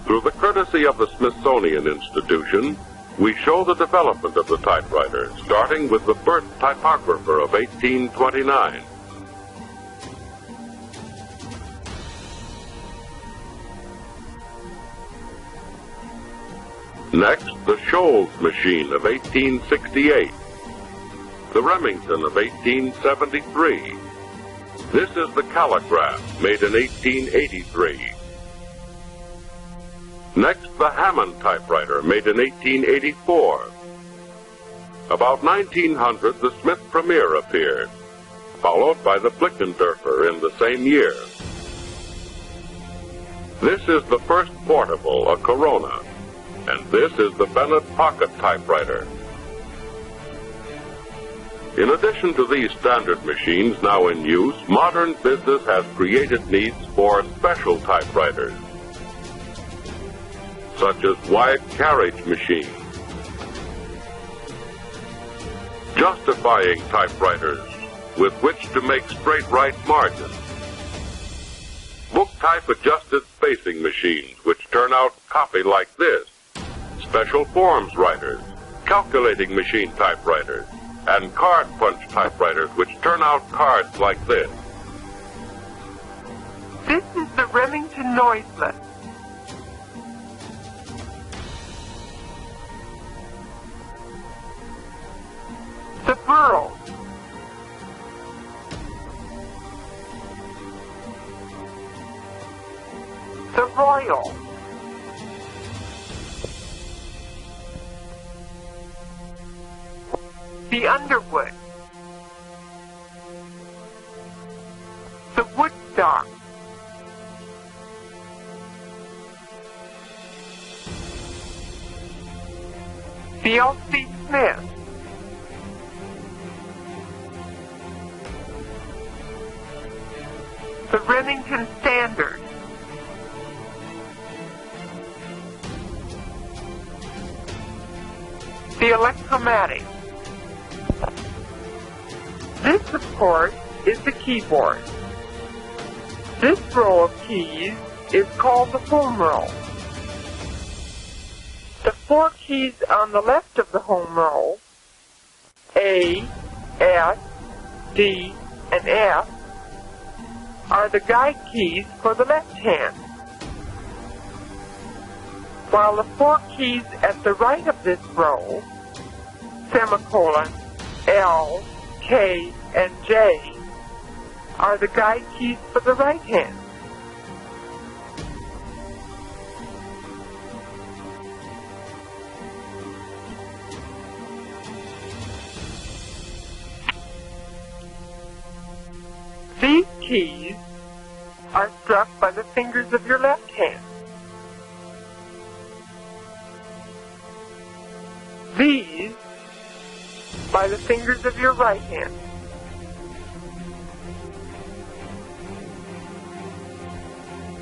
Through the courtesy of the Smithsonian Institution, we show the development of the typewriter, starting with the birth typographer of 1829. Next, the Shoals machine of 1868. The Remington of 1873. This is the Calligraph, made in 1883. Next, the Hammond typewriter, made in 1884. About 1900, the Smith Premier appeared, followed by the Blickendorfer in the same year. This is the first portable, a Corona, and this is the Bennett Pocket typewriter. In addition to these standard machines now in use, modern business has created needs for special typewriters, such as wide carriage machines, justifying typewriters with which to make straight right margins, book type adjusted spacing machines which turn out copy like this, special forms writers, calculating machine typewriters, and card punch typewriters which turn out cards like this. This is the Remington Noiseless. The Burl. The Royal. The Underwood. The Woodstock. The L.C. Smith. The Remington Standard. The Electromatic. This, of course, is the keyboard. This row of keys is called the home row. The four keys on the left of the home row, A, S, D, and F, are the guide keys for the left hand, while the four keys at the right of this row, semicolon, L, K, and J, are the guide keys for the right hand. These keys are struck by the fingers of your left hand. These by the fingers of your right hand.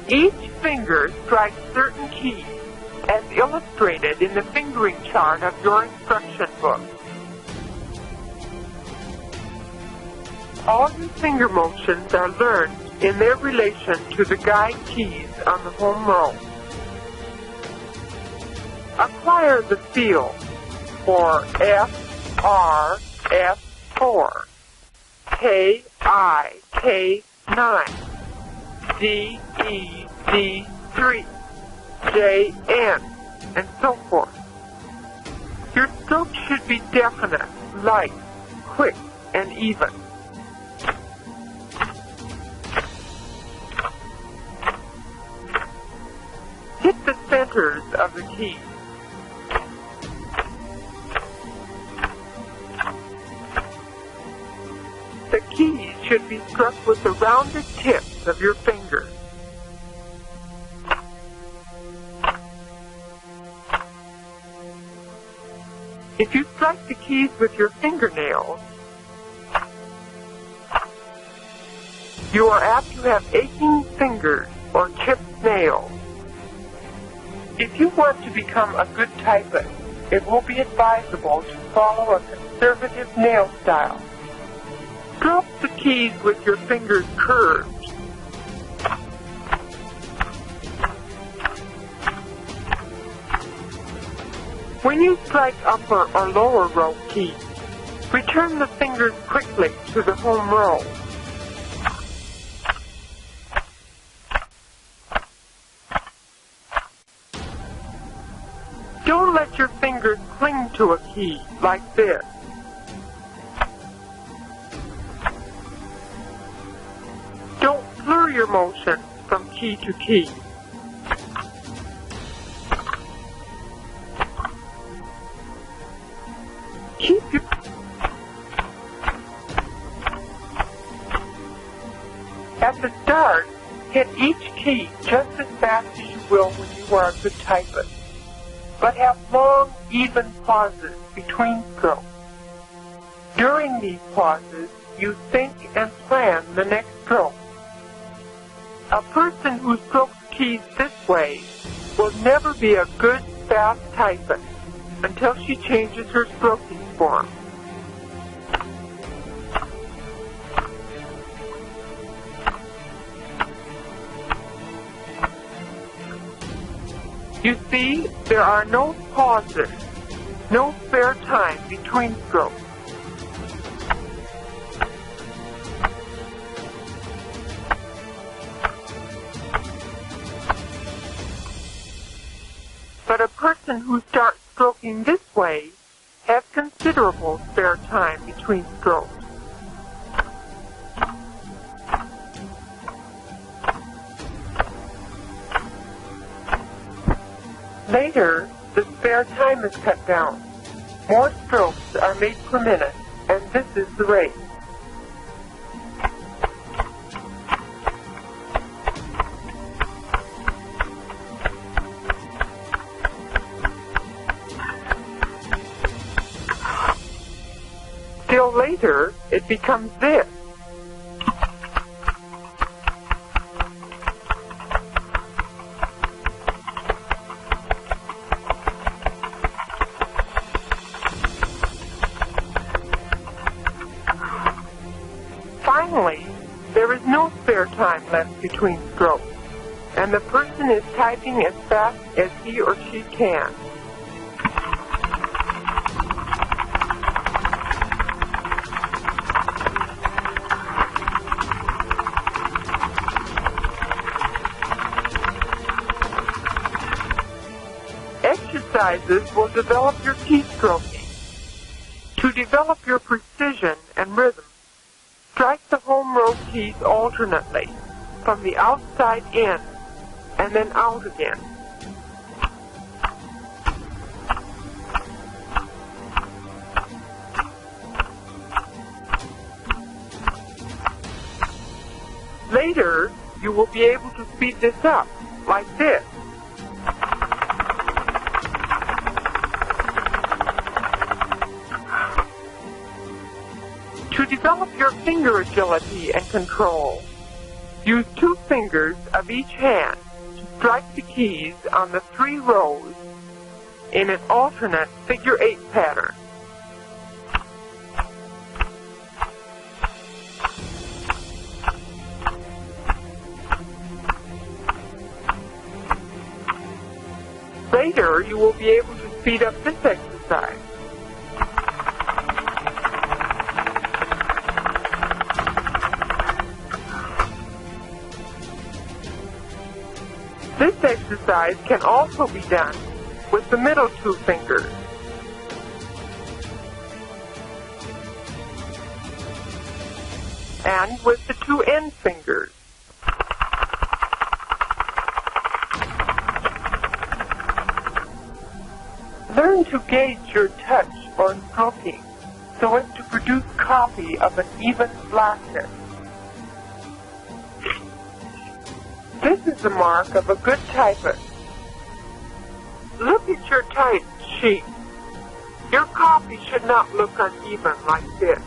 Each finger strikes certain keys as illustrated in the fingering chart of your instruction book. All your finger motions are learned in their relation to the guide keys on the home row. Acquire the feel for F, R, F4, K, I, K9, D, E, D3, J, N, and so forth. Your stroke should be definite, light, quick, and even. Hit the centers of the keys. The keys should be struck with the rounded tips of your fingers. If you strike the keys with your fingernails, you are apt to have aching fingers or chipped nails. If you want to become a good typist, it will be advisable to follow a conservative nail style. Stroke the keys with your fingers curved. When you strike upper or lower row keys, return the fingers quickly to the home row. Don't let your fingers cling to a key like this. Don't blur your motion from key to key. Keep your At the start, hit each key just as fast as you will when you are a good typist, but have long, even pauses between strokes. During these pauses, you think and plan the next stroke. A person who strokes keys this way will never be a good, fast typist until she changes her stroking form. You see, there are no pauses, no spare time between strokes. But a person who starts stroking this way has considerable spare time between strokes. Later, the spare time is cut down. More strokes are made per minute, and this is the rate. Still later, it becomes this. Finally, there is no spare time left between strokes, and the person is typing as fast as he or she can. Exercises will develop your keystroking. To develop your precision and rhythm, strike the home row keys alternately, from the outside in, and then out again. Later, you will be able to speed this up, like this. To develop your finger agility and control, use 2 fingers of each hand to strike the keys on the 3 rows in an alternate figure 8 pattern. Later, you will be able to speed up this exercise. This exercise can also be done with the middle 2 fingers. And with the 2 end fingers. Learn to gauge your touch or stroking so as to produce copy of an even flatness. This is the mark of a good typist. Look at your type sheet. Your copy should not look uneven like this.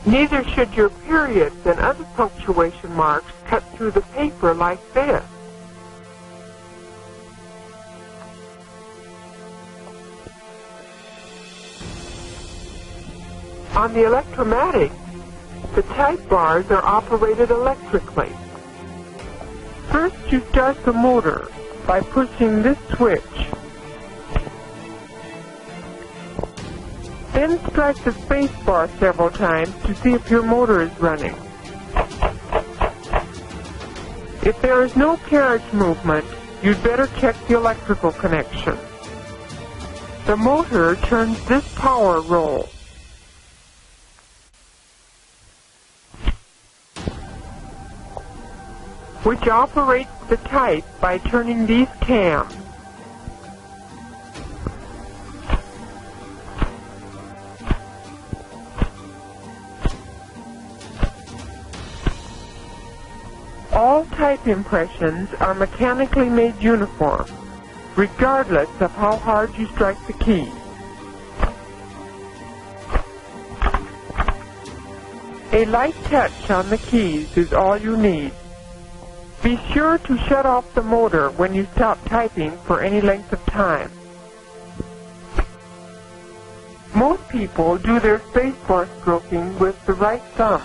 Neither should your periods and other punctuation marks cut through the paper like this. On the electromatic, The type bars are operated electrically. First, you start the motor by pushing this switch. Then strike the space bar several times to see if your motor is running. If there is no carriage movement, you'd better check the electrical connection. The motor turns this power roll. Which operates the type by turning these cams. All type impressions are mechanically made uniform, regardless of how hard you strike the key. A light touch on the keys is all you need. Be sure to shut off the motor when you stop typing for any length of time. Most people do their spacebar stroking with the right thumb.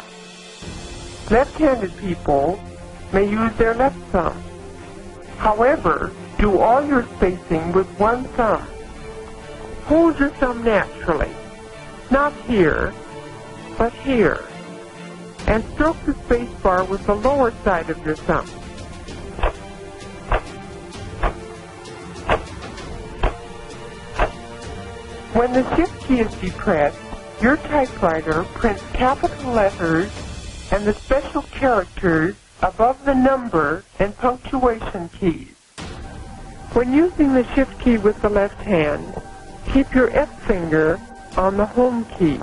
Left-handed people may use their left thumb. However, do all your spacing with one thumb. Hold your thumb naturally, not here, but here, and stroke the spacebar with the lower side of your thumb. When the Shift key is depressed, your typewriter prints capital letters and the special characters above the number and punctuation keys. When using the Shift key with the left hand, keep your F finger on the Home key.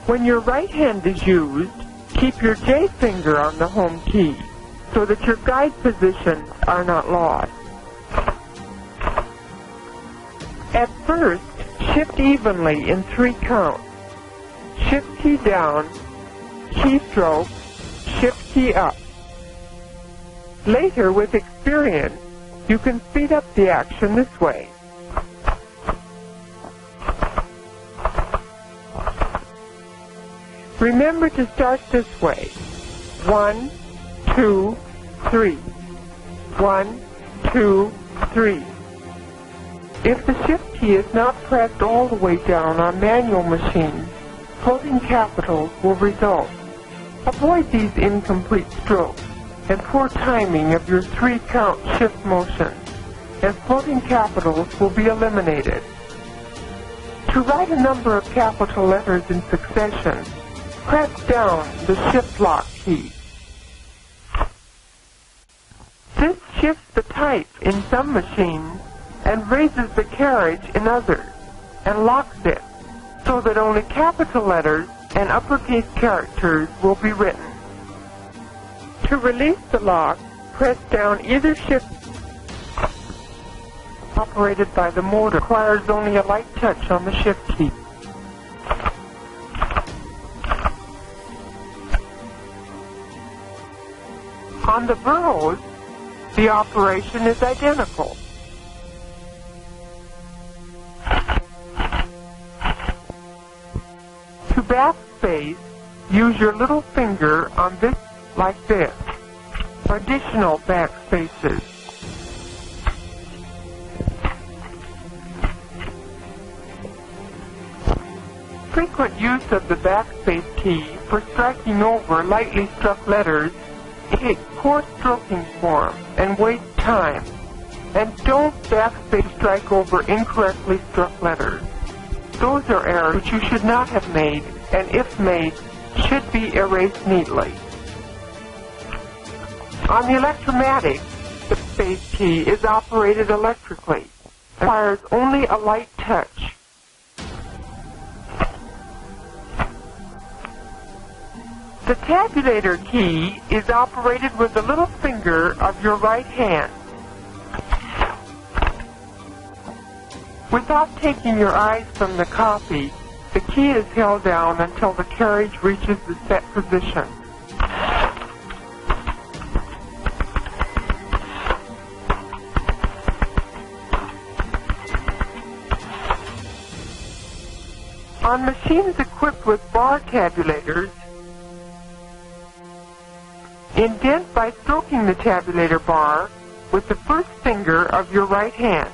When your right hand is used, keep your J finger on the Home key so that your guide positions are not lost. At first, shift evenly in 3 counts. Shift key down, keystroke, Shift key up. Later, with experience, you can speed up the action this way. Remember to start this way. 1, 2, 3. 1, 2, 3. If the Shift key is not pressed all the way down on manual machines, floating capitals will result. Avoid these incomplete strokes and poor timing of your 3-count shift motion, and floating capitals will be eliminated. To write a number of capital letters in succession, press down the Shift lock key. This shifts the type in some machines and raises the carriage in others, and locks it, so that only capital letters and uppercase characters will be written. To release the lock, press down either Shift. Operated by the motor, requires only a light touch on the Shift key. On the burros, the operation is identical. To backspace, use your little finger on this like this. Additional backspaces. Frequent use of the backspace key for striking over lightly struck letters takes poor stroking form and wastes time. And don't backspace strike over incorrectly struck letters. Those are errors which you should not have made, and if made, should be erased neatly. On the Electromatic, the space key is operated electrically. It requires only a light touch. The tabulator key is operated with the little finger of your right hand. Without taking your eyes from the copy, the key is held down until the carriage reaches the set position. On machines equipped with bar tabulators, indent by stroking the tabulator bar with the first finger of your right hand.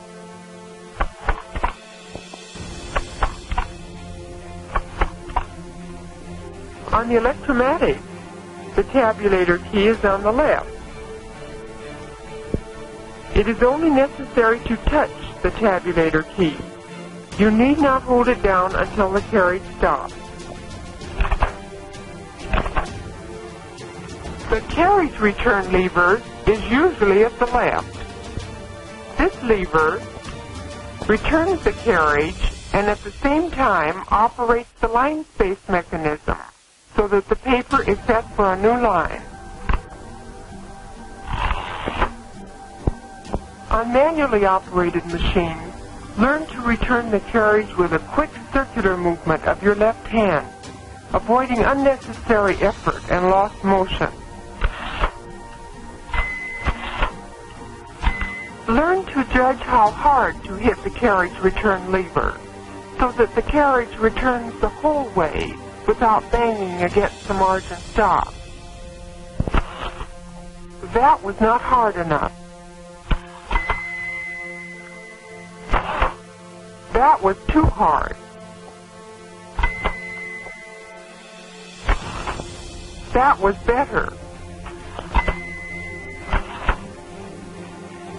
On the electromatic, the tabulator key is on the left. It is only necessary to touch the tabulator key. You need not hold it down until the carriage stops. The carriage return lever is usually at the left. This lever returns the carriage and at the same time operates the line space mechanism so that the paper is set for a new line. On manually operated machines, learn to return the carriage with a quick circular movement of your left hand, avoiding unnecessary effort and lost motion. Learn to judge how hard to hit the carriage return lever so that the carriage returns the whole way without banging against the margin stop. That was not hard enough. That was too hard. That was better.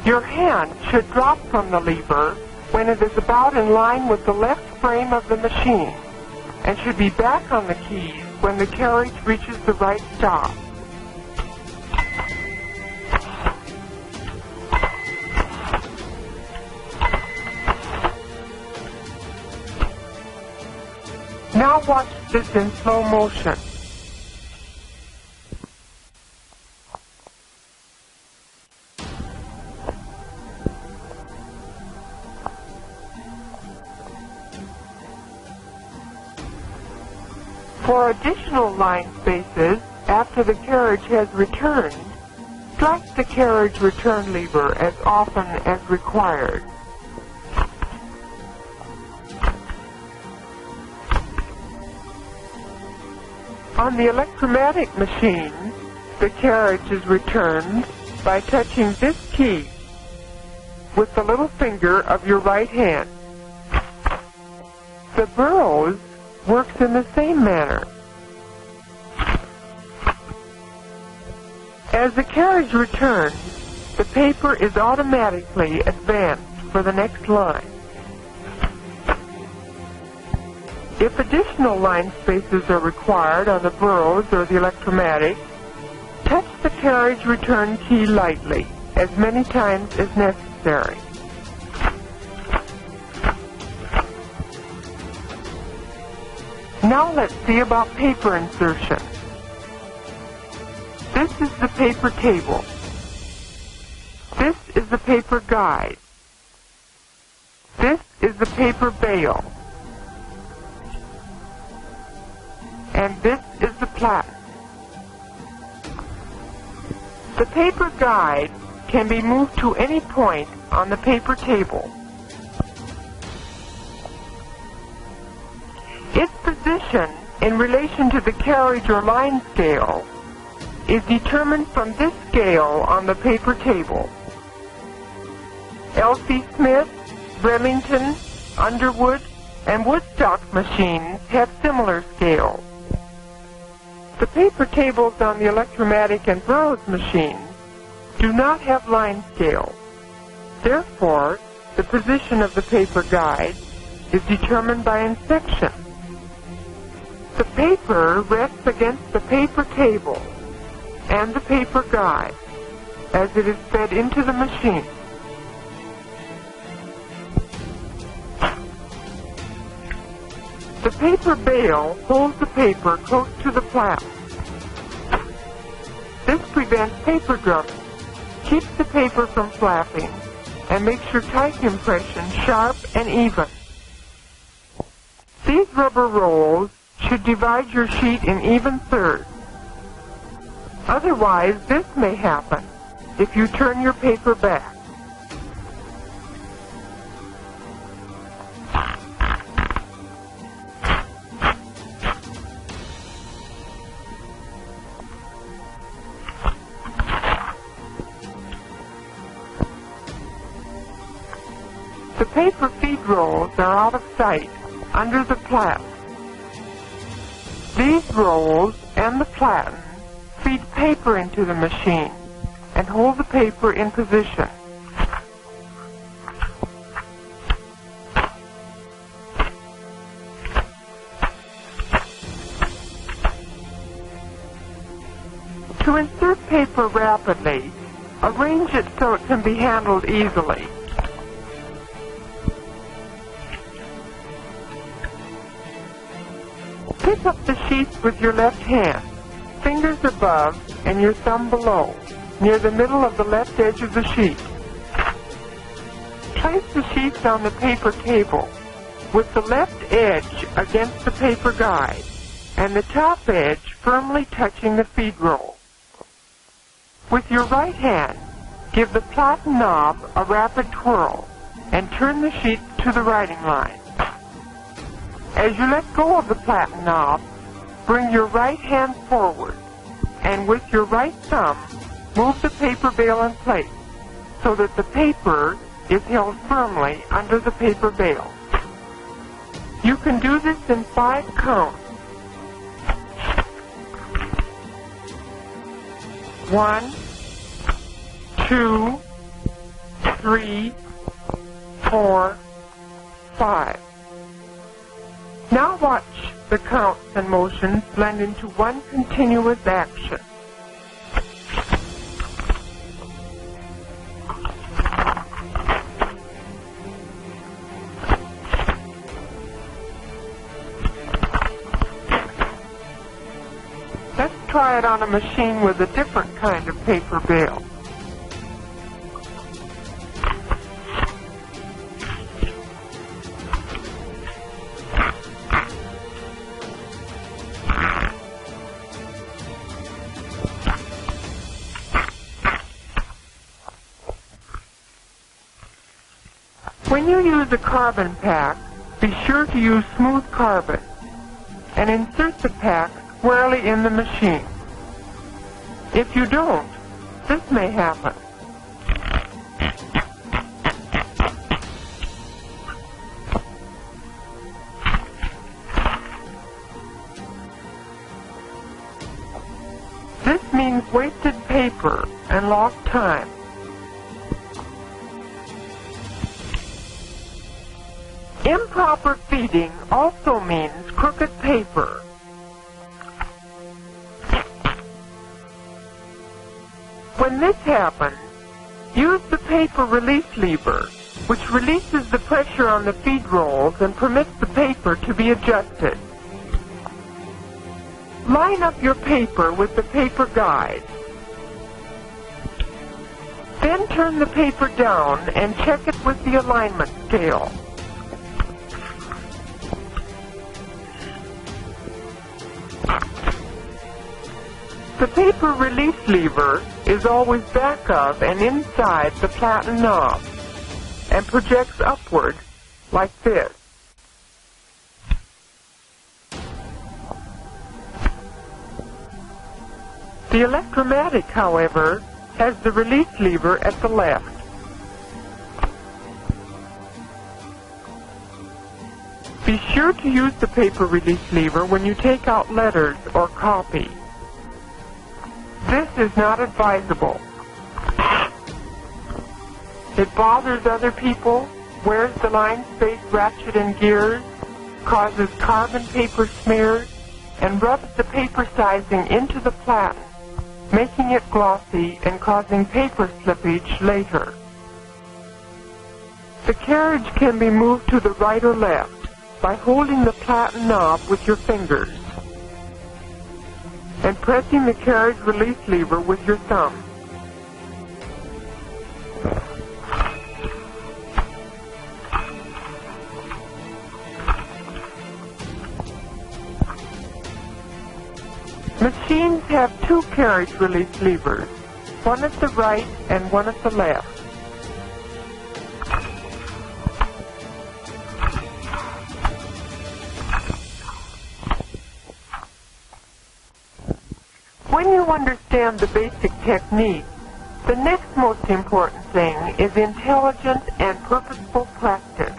Your hand should drop from the lever when it is about in line with the left frame of the machine and should be back on the keys when the carriage reaches the right stop. Now watch this in slow motion. For additional line spaces, after the carriage has returned, strike the carriage return lever as often as required. On the electromatic machine, the carriage is returned by touching this key with the little finger of your right hand. The burrows works in the same manner. As the carriage returns, the paper is automatically advanced for the next line. If additional line spaces are required on the burrows or the electromatic, touch the carriage return key lightly, as many times as necessary. Now let's see about paper insertion. This is the paper table. This is the paper guide. This is the paper bale. And this is the platen. The paper guide can be moved to any point on the paper table. Its position in relation to the carriage or line scale is determined from this scale on the paper table. L.C. Smith, Remington, Underwood, and Woodstock machines have similar scales. The paper tables on the electromatic and Burroughs machines do not have line scales. Therefore, the position of the paper guide is determined by inspection. The paper rests against the paper table and the paper guide as it is fed into the machine. The paper bale holds the paper close to the platen. This prevents paper drumming, keeps the paper from flapping, and makes your type impression sharp and even. These rubber rolls should divide your sheet in even thirds. Otherwise, this may happen if you turn your paper back. The paper feed rolls are out of sight under the platen. These rolls and the platen feed paper into the machine and hold the paper in position. To insert paper rapidly, arrange it so it can be handled easily. Pick up the sheets with your left hand, fingers above and your thumb below, near the middle of the left edge of the sheet. Place the sheets on the paper table, with the left edge against the paper guide, and the top edge firmly touching the feed roll. With your right hand, give the platen knob a rapid twirl and turn the sheet to the writing line. As you let go of the platen knob, bring your right hand forward and with your right thumb, move the paper bale in place so that the paper is held firmly under the paper bale. You can do this in 5 counts. 1, 2, 3, 4, 5. Now watch the counts and motions blend into one continuous action. Let's try it on a machine with a different kind of paper bale. When you use a carbon pack, be sure to use smooth carbon and insert the pack squarely in the machine. If you don't, this may happen. This means wasted paper and lost time. Improper feeding also means crooked paper. When this happens, use the paper release lever, which releases the pressure on the feed rolls and permits the paper to be adjusted. Line up your paper with the paper guide. Then turn the paper down and check it with the alignment scale. The paper release lever is always back of and inside the platen knob and projects upward like this. The electromatic, however, has the release lever at the left. Be sure to use the paper release lever when you take out letters or copy. This is not advisable. It bothers other people, wears the line space ratchet and gears, causes carbon paper smears, and rubs the paper sizing into the platen, making it glossy and causing paper slippage later. The carriage can be moved to the right or left by holding the platen knob with your fingers and pressing the carriage release lever with your thumb. Machines have 2 carriage release levers, one at the right and one at the left. When you understand the basic technique, The next most important thing is intelligent and purposeful practice.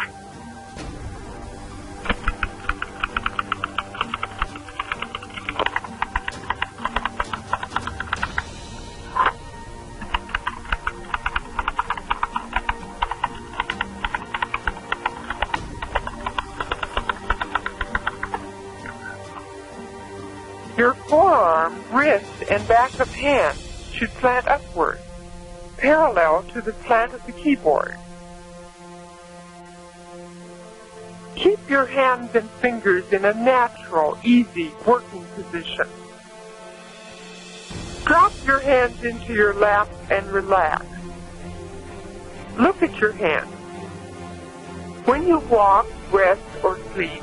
Your forearm, wrist, and back of hand should slant upward, parallel to the slant of the keyboard. Keep your hands and fingers in a natural, easy working position. Drop your hands into your lap and relax. Look at your hands. When you walk, rest, or sleep,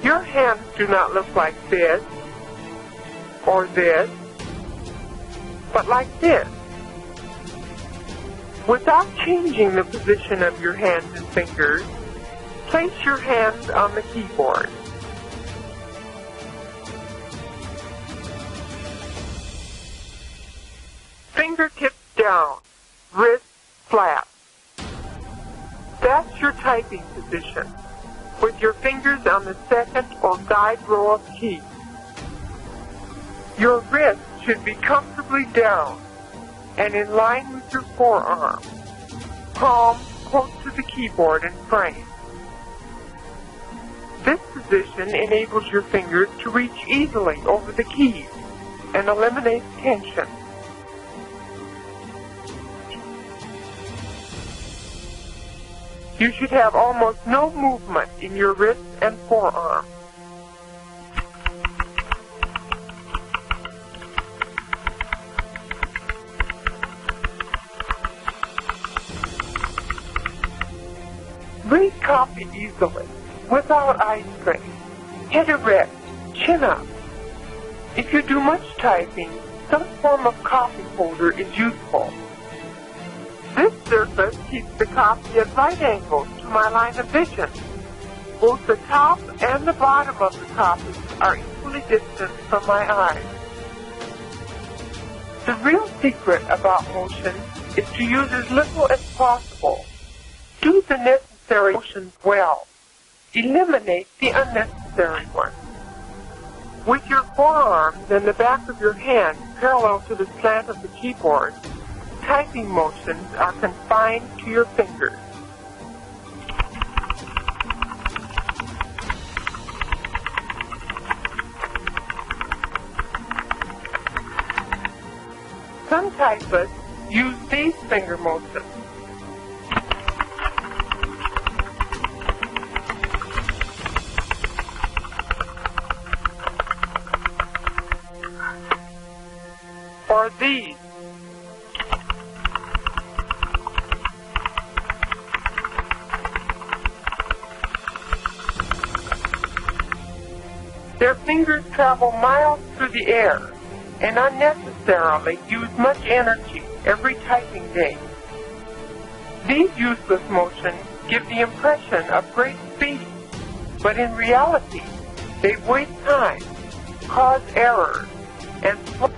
your hands do not look like this, or this, but like this. Without changing the position of your hands and fingers, place your hands on the keyboard. Fingertips down, wrists flat. That's your typing position, with your fingers on the second or guide row of keys. Your wrist should be comfortably down and in line with your forearm, palms close to the keyboard and frame. This position enables your fingers to reach easily over the keys and eliminates tension. You should have almost no movement in your wrist and forearm. Read copy easily, without eye strain. Head erect, chin up. If you do much typing, some form of copy holder is useful. This surface keeps the copy at right angles to my line of vision. Both the top and the bottom of the copy are equally distant from my eyes. The real secret about motion is to use as little as possible. Do the necessary motions well. Eliminate the unnecessary ones. With your forearms and the back of your hand parallel to the slant of the keyboard, typing motions are confined to your fingers. Some typists use these finger motions. Or these. Their fingers travel miles through the air and unnecessarily use much energy every typing day. These useless motions give the impression of great speed, but in reality, they waste time, cause errors, and slow